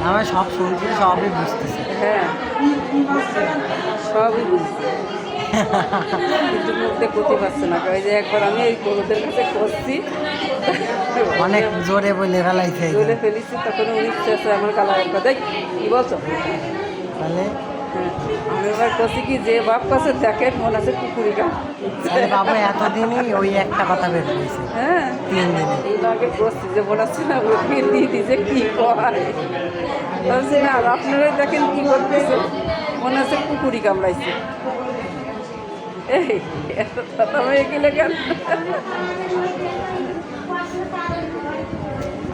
আমার সব শুনছি, সবই বুঝতেছে। হ্যাঁ, সবই বুঝছি, কিন্তু মুখতে করতে পারছে না। ওই যে একবার আমি এই ওদের কাছে করছি, অনেক জোরে বলে ফেলাইছে। বলে ফেলেছি, তখন উনি চেঁচে আমার গালায় একটা দেখ কি বলছো। তাহলে হ্যাঁ, আমি এবার করছি কি, যে বাপ কাছে দেখেন মনে আছে কুকুরি গান। তাহলে বাবু এতদিনই ওই একটা কথা বের হয়েছে, হ্যাঁ, 3 দিনে। এই আগে করছি যে মনে আছে না, ওকে দিদি যে কী কয়, বলছি না আপনারা দেখেন কী করতেছে, মনে আছে কুকুরি কামড়াইছে। এই এত কথা হয়ে গেলে কেন?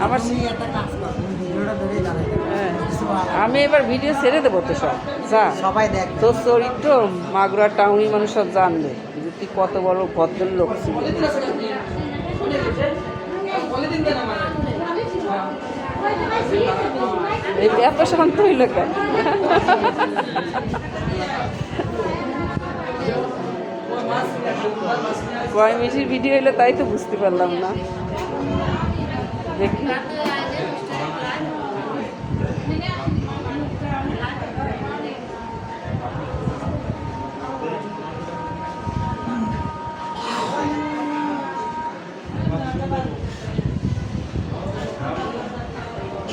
আমার তুমি একটা কাজ করো, তুমি ভিডিওটা ধরেই দাঁড়াই থাকো। হ্যাঁ, কিছু বলার নেই। আমি এবার ভিডিও ছেড়ে দেবো তো সব, যা সবাই দেখ। তোর চরিত্র মাগুরা টাউনি মানুষ সব জানবে যে তুই কত বড় ভদ্রলোক ছিল। এই এত শান্ত হইল কেন? কয় মিনিটের ভিডিও হইলো তাই তো বুঝতে পারলাম না, দেখি।